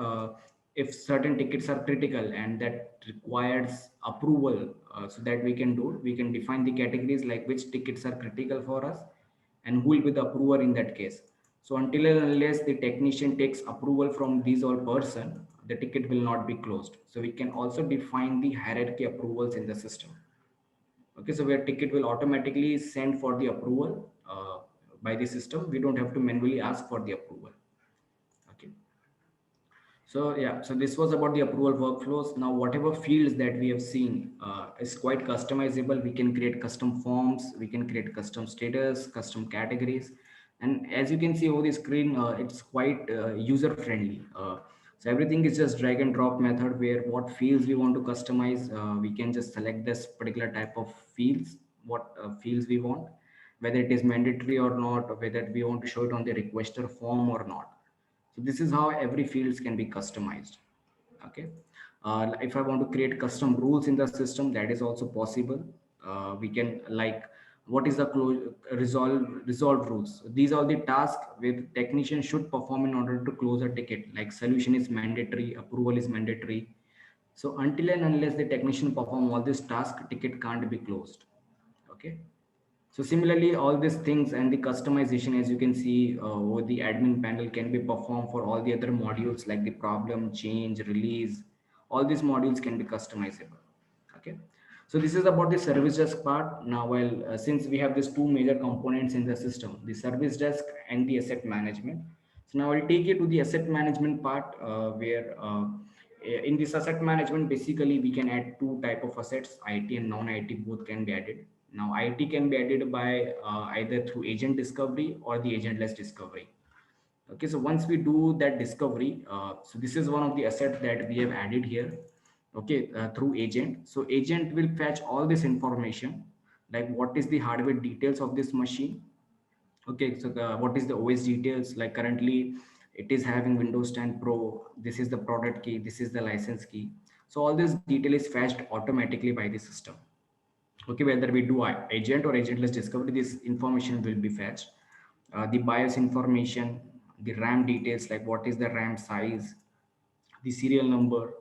if certain tickets are critical and that requires approval, so that we can define the categories like which tickets are critical for us and who will be the approver in that case. So until and unless the technician takes approval from these all person, the ticket will not be closed. So we can also define the hierarchy approvals in the system. Okay, so where ticket will automatically send for the approval by the system. We don't have to manually ask for the approval. Okay. So yeah, so this was about the approval workflows. Now, whatever fields that we have seen is quite customizable. We can create custom forms, we can create custom status, custom categories. And as you can see over the screen, it's quite user friendly. So everything is just drag and drop method where what fields we want to customize, we can just select this particular type of fields, what fields we want, whether it is mandatory or not, or whether we want to show it on the requester form or not. So this is how every fields can be customized. Okay. If I want to create custom rules in the system, that is also possible. We can like what is the resolve rules. These are the tasks where the technician should perform in order to close a ticket. Like solution is mandatory, approval is mandatory. So until and unless the technician perform all this task, ticket can't be closed. Okay. So similarly, all these things and the customization, as you can see, over the admin panel can be performed for all the other modules like the problem, change, release. All these modules can be customizable. Okay. So this is about the service desk part. Now, while since we have these two major components in the system, the service desk and the asset management. So now I'll take you to the asset management part where in this asset management, basically we can add two type of assets, IT and non-IT both can be added. Now, IT can be added by either through agent discovery or the agentless discovery. Okay, so once we do that discovery, so this is one of the assets that we have added here. Okay, through agent. So agent will fetch all this information, like what is the hardware details of this machine. Okay, so what is the OS details? Like currently, it is having Windows 10 Pro. This is the product key. This is the license key. So all this detail is fetched automatically by the system. Okay, whether we do agent or agentless discovery, this information will be fetched. The BIOS information, the RAM details, like what is the RAM size, the serial number,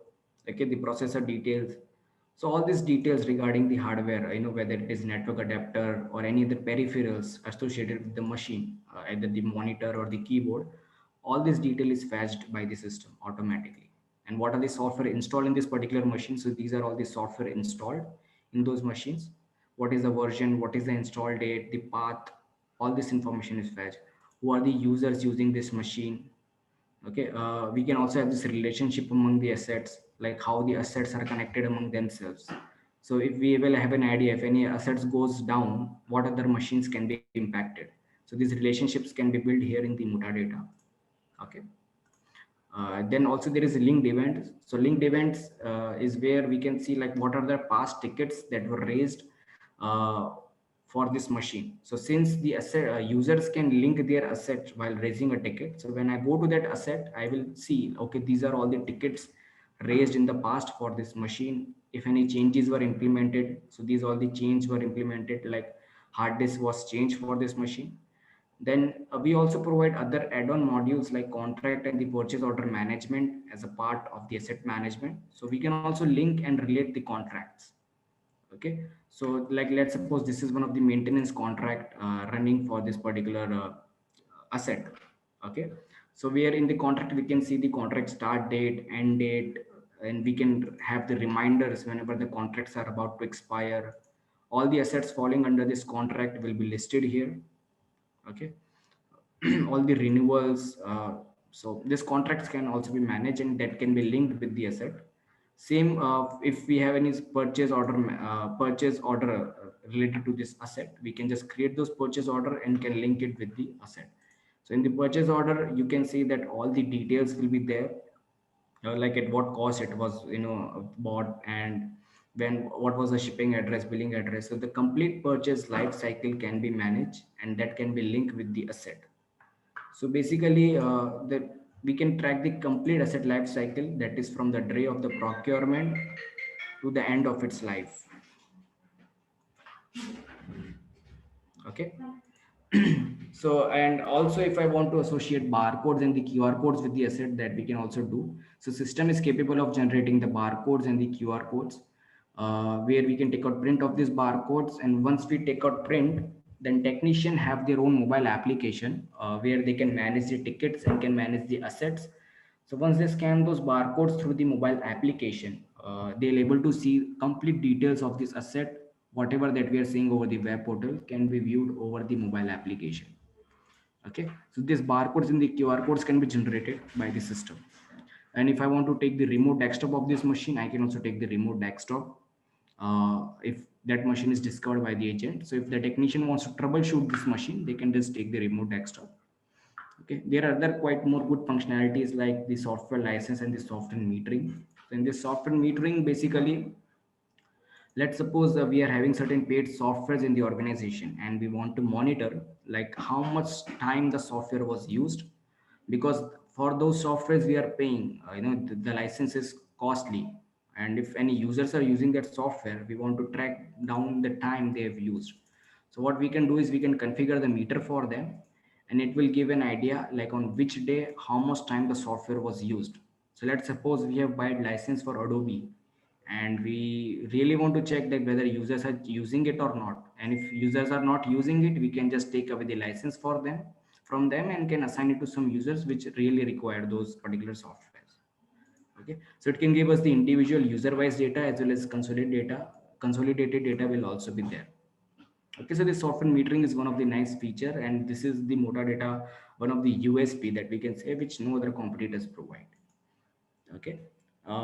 okay, the processor details. So all these details regarding the hardware, whether it is network adapter or any other peripherals associated with the machine, either the monitor or the keyboard, all this detail is fetched by the system automatically. And what are the software installed in this particular machine? So these are all the software installed in those machines. What is the version? What is the install date? The path? All this information is fetched. Who are the users using this machine? Okay, we can also have this relationship among the assets, like how the assets are connected among themselves. So if we will have an idea, if any assets goes down, what other machines can be impacted. So these relationships can be built here in the metadata. Okay. Then also there is a linked event. So linked events is where we can see like what are the past tickets that were raised uh, for this machine. So since the asset users can link their asset while raising a ticket. So when I go to that asset, I will see, okay, these are all the tickets raised in the past for this machine. If any changes were implemented, so these all the changes were implemented, like hard disk was changed for this machine. Then we also provide other add-on modules like contract and the purchase order management as a part of the asset management. So we can also link and relate the contracts. Okay. So like, let's suppose this is one of the maintenance contract running for this particular asset. Okay. So where in the contract, we can see the contract start date, end date, and we can have the reminders whenever the contracts are about to expire. All the assets falling under this contract will be listed here. Okay. All the renewals. So these contracts can also be managed and that can be linked with the asset. Same if we have any purchase order related to this asset, we can just create those purchase order and can link it with the asset. So in the purchase order, you can see that all the details will be there, like at what cost it was, bought, and when, what was the shipping address, billing address. So the complete purchase life cycle can be managed, and that can be linked with the asset. So basically, we can track the complete asset life cycle, that is from the day of the procurement to the end of its life. Okay. So, and also if I want to associate barcodes and the QR codes with the asset, that we can also do. So system is capable of generating the barcodes and the QR codes, where we can take out print of these barcodes. And once we take out print, then technician have their own mobile application, where they can manage the tickets and can manage the assets. So once they scan those barcodes through the mobile application, they'll able to see complete details of this asset. Whatever that we are seeing over the web portal can be viewed over the mobile application. Okay, so these barcodes and the QR codes can be generated by the system. And if I want to take the remote desktop of this machine, I can also take the remote desktop, if that machine is discovered by the agent. So if the technician wants to troubleshoot this machine, they can just take the remote desktop. Okay, there are other quite more good functionalities like the software license and the software metering. So in this software metering, basically, let's suppose we are having certain paid softwares in the organization, and we want to monitor like how much time the software was used, because for those softwares we are paying, the license is costly. And if any users are using that software, we want to track down the time they have used. So what we can do is we can configure the meter for them, and it will give an idea like on which day how much time the software was used. So let's suppose we have bought license for Adobe, and we really want to check that whether users are using it or not. And if users are not using it, we can just take away the license for them from them and can assign it to some users which really require those particular softwares. Okay, so it can give us the individual user wise data as well as consolidated data will also be there. Okay, so this software metering is one of the nice feature, and this is the metadata, one of the USP that we can say which no other competitors provide. Okay,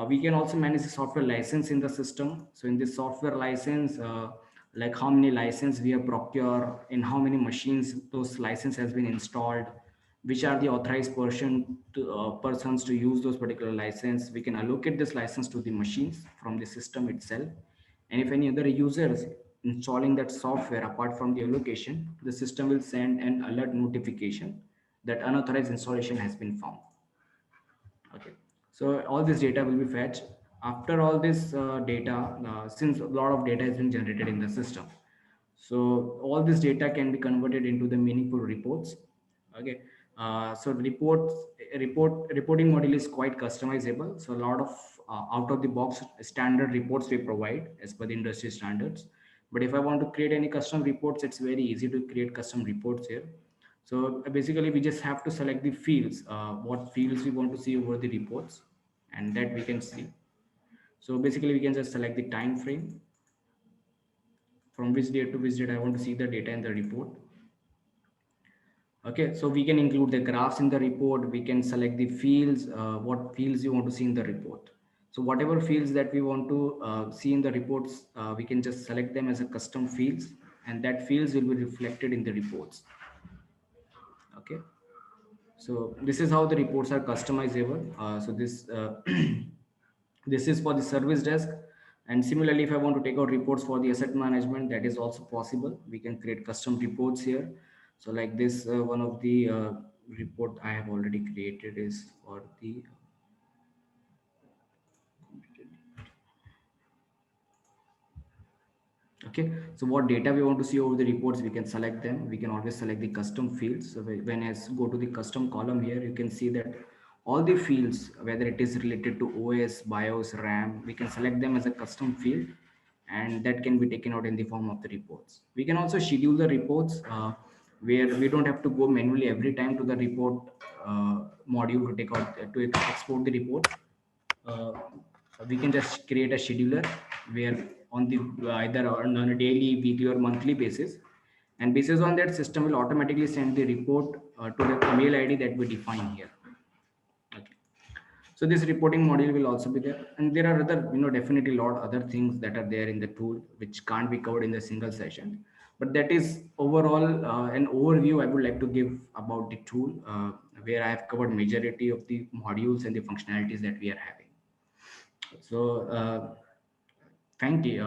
we can also manage the software license in the system. So in this software license, like how many license we have procured, in how many machines those license has been installed, which are the authorized persons to use those particular license. We can allocate this license to the machines from the system itself. And if any other users installing that software apart from the allocation, the system will send an alert notification that unauthorized installation has been found. Okay, so all this data will be fetched. After all this data, since a lot of data has been generated in the system, so all this data can be converted into the meaningful reports. Okay, so reporting model is quite customizable. So a lot of out of the box standard reports we provide as per the industry standards. But if I want to create any custom reports, it's very easy to create custom reports here. So basically, we just have to select the fields, what fields we want to see over the reports, and that we can see. So basically, we can just select the time frame, from which date to which date I want to see the data in the report. Okay, so we can include the graphs in the report. We can select the fields, what fields you want to see in the report. So whatever fields that we want to see in the reports, we can just select them as a custom fields, and that fields will be reflected in the reports. Okay, so this is how the reports are customizable. So this this is for the service desk. And similarly, if I want to take out reports for the asset management, that is also possible. We can create custom reports here. So like this, one of the report I have already created is for the okay. So what data we want to see over the reports, we can select them. We can always select the custom fields. So when I go to the custom column here, you can see that all the fields, whether it is related to OS, BIOS, RAM, we can select them as a custom field, and that can be taken out in the form of the reports. We can also schedule the reports, where we don't have to go manually every time to the report module to take out to export the report. uh, we can just create a scheduler where on the either on a daily, weekly, or monthly basis, and basis on that, system will automatically send the report to the mail ID that we define here. Okay. So this reporting module will also be there, and there are other, definitely a lot other things that are there in the tool which can't be covered in the single session. But that is overall an overview I would like to give about the tool, where I have covered majority of the modules and the functionalities that we are having. So thank you.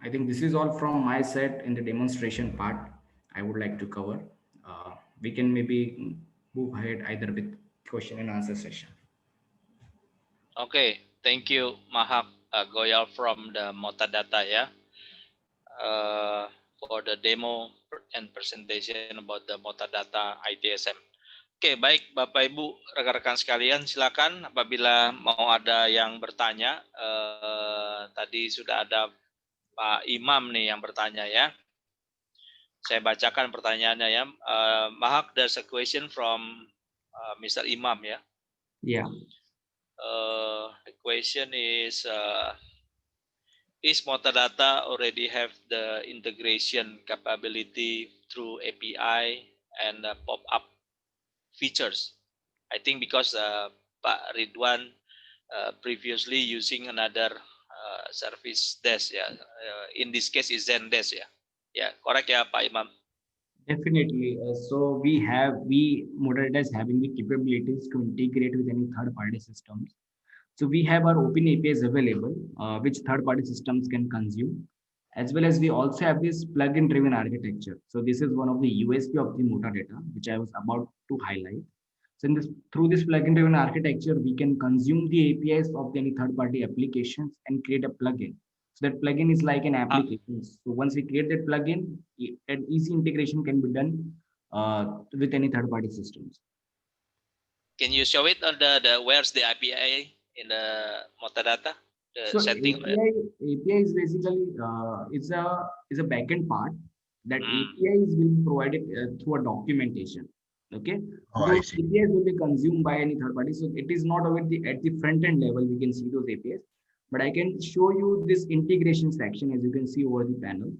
I think this is all from my side in the demonstration part I would like to cover. We can maybe move ahead either with question and answer session. Okay, thank you Mahak Goyal from the Motadata ya. For the demo and presentation about the Motadata ITSM. Oke, baik Bapak Ibu, rekan-rekan sekalian, silakan apabila mau ada yang bertanya. Tadi sudah ada Pak Imam nih yang bertanya ya. Saya bacakan pertanyaannya ya. Mahak, there's a question from Mr. Imam ya. Yeah. The question is Motadata already have the integration capability through API and pop-up features? I think because Pak Ridwan previously using another service desk ya. In this case is Zendesk ya. Ya, correct ya Pak Imam. Definitely. So we Motadata is having the capabilities to integrate with any third-party systems. So we have our open APIs available, which third-party systems can consume, as well as we also have this plugin-driven architecture. So this is one of the USP of the Motadata, which I was about to highlight. So through this plugin-driven architecture, we can consume the APIs of any third-party applications and create a plugin. So that plugin is like an application. So once we create that plugin, an easy integration can be done with any third-party systems. Can you show it on the where's the API in the Motadata? The So setting. API is basically it's a backend part that APIs will be provided through a documentation. Okay, so those APIs will be consumed by any third party. So it is not over at the front end level we can see those APIs, but I can show you this integration section as you can see over the panel.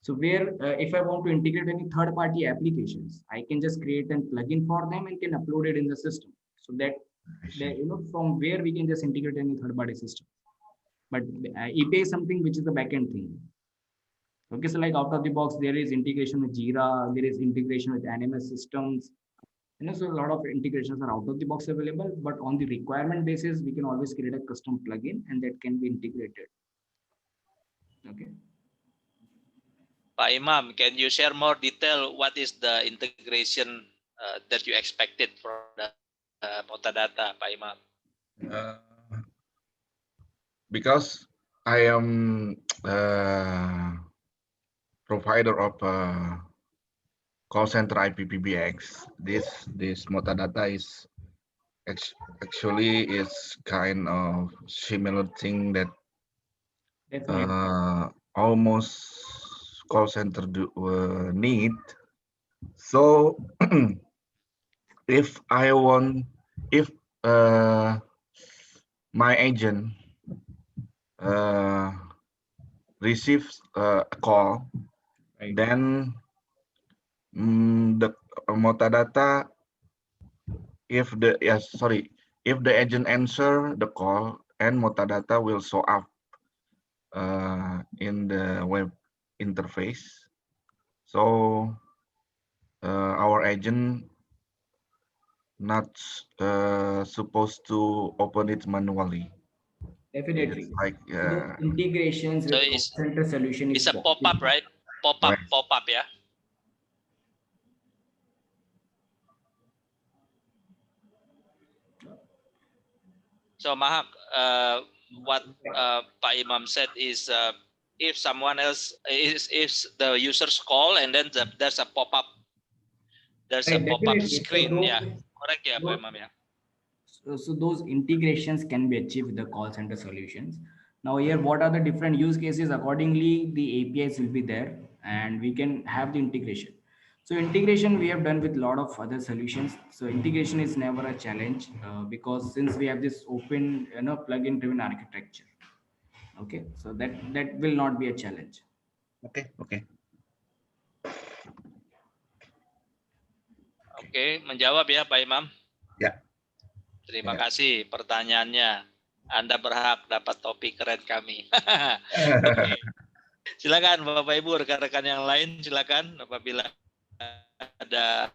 So where if I want to integrate any third party applications, I can just create a plugin for them and can upload it in the system. So that from where we can just integrate any third party system. But API is something which is the backend thing. Okay, so like out of the box, there is integration with Jira, there is integration with NMS systems. So a lot of integrations are out of the box available, but on the requirement basis, we can always create a custom plugin and that can be integrated. Okay. Pak Imam, can you share more detail? What is the integration that you expected from the Motadata, Pak Imam? Because I am provider of call center IPPBX. This Motadata is actually is kind of similar thing that almost call center need. So if my agent receives a call, right, then the Motadata, if the agent answer the call, and Motadata will show up in the web interface. So our agent not supposed to open it manually. Definitely. Like so integrations with call center solution is a pop-up, right? Pop-up, yeah. So Mahak, what Pak Imam said is if someone else if the users call and then there's a pop-up, pop-up screen, yeah, correct, yeah, Pak Imam, yeah. So those integrations can be achieved with the call center solutions. Now here, what are the different use cases? Accordingly, the APIs will be there and we can have the integration. So integration we have done with a lot of other solutions. So integration is never a challenge because since we have this open, plugin driven architecture. Okay, so that will not be a challenge. Okay. Oke, menjawab ya Pak Imam. Ya. Terima Ya. kasih pertanyaannya. Anda berhak dapat topi keren kami. Oke. Silakan Bapak Ibu, rekan-rekan yang lain silakan apabila ada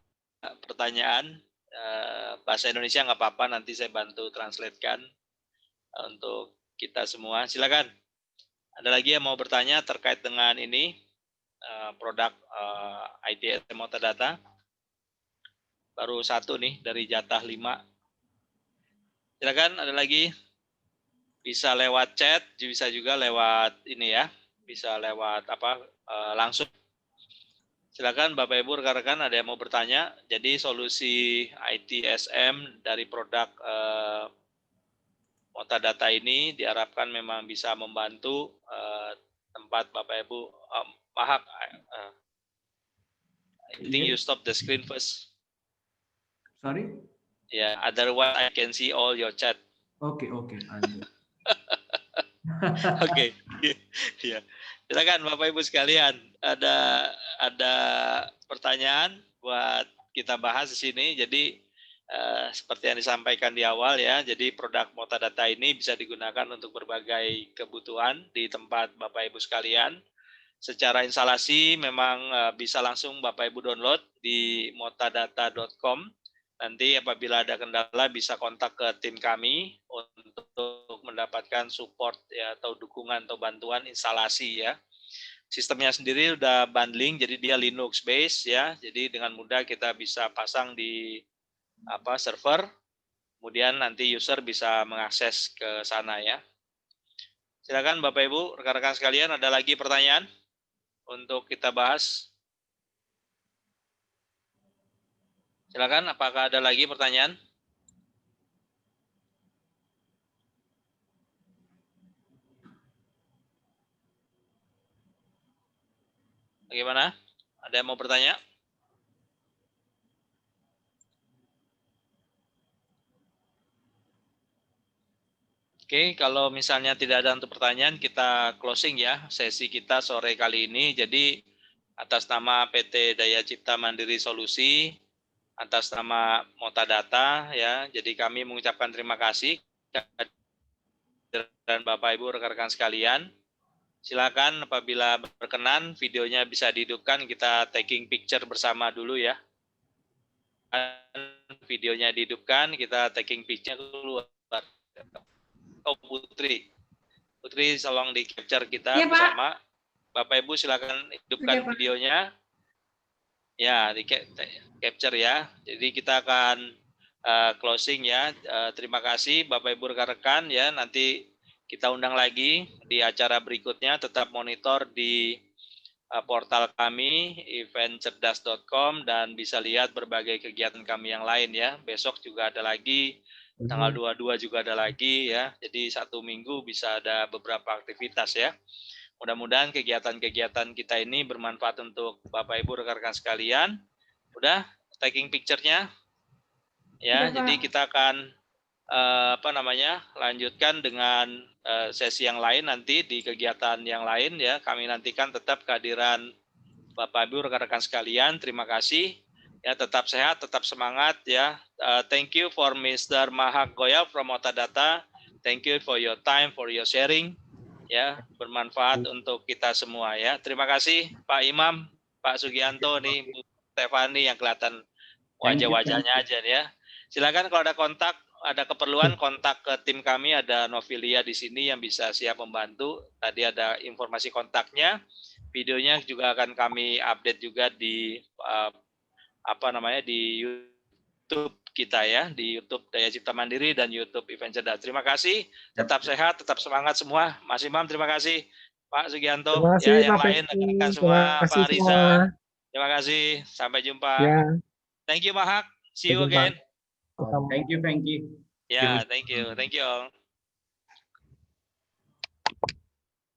pertanyaan bahasa Indonesia nggak apa-apa, nanti saya bantu translatekan untuk kita semua. Silakan. Ada lagi yang mau bertanya terkait dengan ini produk ITSM Metadata? Baru satu nih dari jatah 5. Silakan, ada lagi? Bisa lewat chat, bisa juga lewat ini ya, bisa lewat langsung. Silakan Bapak Ibu rekan-rekan, ada yang mau bertanya. Jadi solusi ITSM dari produk Metadata ini diharapkan memang bisa membantu tempat Bapak Ibu. Mahak, I think you stop the screen first. Sorry? Yeah, otherwise I can see all your chat. Okay. I'll do. Oke, ya. Silakan Bapak Ibu sekalian, ada pertanyaan buat kita bahas di sini. Jadi seperti yang disampaikan di awal ya, jadi produk Metadata ini bisa digunakan untuk berbagai kebutuhan di tempat Bapak Ibu sekalian. Secara instalasi memang bisa langsung Bapak Ibu download di metadata.com. Nanti apabila ada kendala bisa kontak ke tim kami untuk mendapatkan support ya, atau dukungan atau bantuan instalasi ya. Sistemnya sendiri udah bundling, jadi dia Linux based ya. Jadi dengan mudah kita bisa pasang di server, kemudian nanti user bisa mengakses ke sana ya. Silakan Bapak Ibu, rekan-rekan sekalian, ada lagi pertanyaan untuk kita bahas? Silakan, apakah ada lagi pertanyaan? Bagaimana? Ada yang mau bertanya? Oke, kalau misalnya tidak ada untuk pertanyaan, kita closing ya sesi kita sore kali ini. Jadi atas nama PT Daya Cipta Mandiri Solusi, atas nama Metadata ya, jadi kami mengucapkan terima kasih dan Bapak Ibu rekan-rekan sekalian. Silakan apabila berkenan videonya bisa dihidupkan, kita taking picture bersama dulu ya. Videonya dihidupkan, kita taking picture keluar. Oh Putri, tolong di capture kita ya, bersama. Bapak Ibu silakan hidupkan videonya. Ya, di capture ya. Jadi kita akan closing ya. Terima kasih Bapak Ibu rekan-rekan ya. Nanti kita undang lagi di acara berikutnya. Tetap monitor di portal kami eventcerdas.com dan bisa lihat berbagai kegiatan kami yang lain ya. Besok juga ada lagi, tanggal 22 juga ada lagi ya. Jadi 1 minggu bisa ada beberapa aktivitas ya. Mudah-mudahan kegiatan-kegiatan kita ini bermanfaat untuk Bapak Ibu rekan-rekan sekalian. Udah taking picture-nya ya. Jadi kita akan lanjutkan dengan sesi yang lain nanti di kegiatan yang lain ya. Kami nantikan tetap kehadiran Bapak Ibu rekan-rekan sekalian. Terima kasih ya, tetap sehat, tetap semangat ya. Thank you for Mr. Mahak Goyal from Metadata. Thank you for your time, for your sharing ya, bermanfaat untuk kita semua ya. Terima kasih Pak Imam, Pak Sugianto nih, Bu Stefani yang kelihatan wajah-wajahnya aja ya. Silakan kalau ada kontak, ada keperluan kontak ke tim kami, ada Novilia di sini yang bisa siap membantu. Tadi ada informasi kontaknya. Videonya juga akan kami update juga di di YouTube kita ya, di YouTube Daya Cipta Mandiri dan YouTube Event Cerdas. Terima kasih. Tetap sehat, tetap semangat semua. Mas Imam terima kasih. Pak Sugianto, terima kasih, ya yang Pak lain Fendi. rekan semua, Pak Riza. Semua. Terima kasih. Sampai jumpa. Ya. Thank you Mahak. See you again. Thank you. Yeah, thank you all.